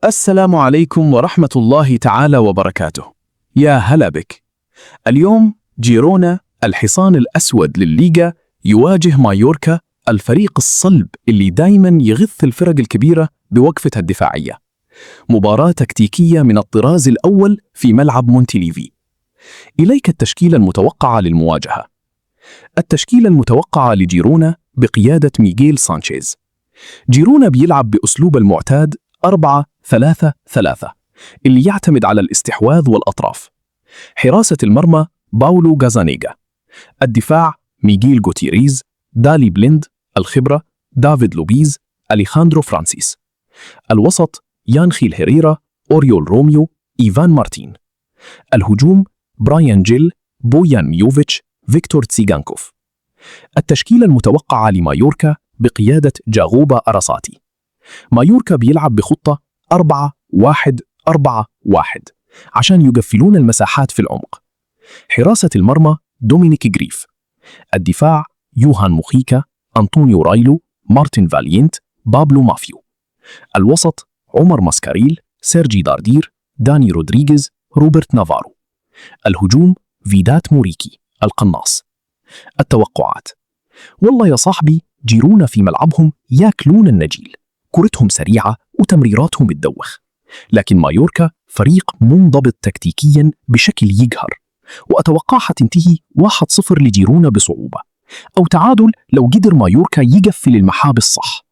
السلام عليكم ورحمة الله تعالى وبركاته. يا هلا بك. اليوم جيرونا الحصان الأسود للليغا يواجه مايوركا، الفريق الصلب اللي دايما يغث الفرق الكبيرة بوقفتها الدفاعية. مباراة تكتيكية من الطراز الأول في ملعب مونتيليفي. إليك التشكيلة المتوقعة للمواجهة. التشكيلة المتوقعة لجيرونا بقيادة ميغيل سانشيز. جيرونا بيلعب بأسلوب المعتاد 4-3-3 اللي يعتمد على الاستحواذ والأطراف. حراسة المرمى باولو غازانيغا. الدفاع ميغيل غوتيريز، دالي بليند. الخبرة دافيد لوبيز، أليخاندرو فرانسيس. الوسط يانخيل هيريرا، أوريول روميو، إيفان مارتين. الهجوم برايان جيل، بويان ميوفيتش، فيكتور تسيغانكوف. التشكيلة المتوقعة لمايوركا بقيادة جاغوبا أراساتي. مايوركا بيلعب بخطة 4-1-4-1 عشان يقفلون المساحات في العمق. حراسة المرمى دومينيك جريف. الدفاع يوهان موخيكا، أنطونيو رايلو، مارتن فالينت، بابلو مافيو. الوسط عمر ماسكاريل، سيرجي داردير، داني رودريغيز، روبرت نافارو. الهجوم فيدات موريكي القناص. التوقعات: والله يا صاحبي، جيرونا في ملعبهم ياكلون النجيل، كرتهم سريعة وتمريراتهم بتدوخ. لكن مايوركا فريق منضبط تكتيكيا بشكل يقهر، وأتوقعها تنتهي 1-0 لجيرونا بصعوبة، أو تعادل لو قدر مايوركا يقفل المحابس صح.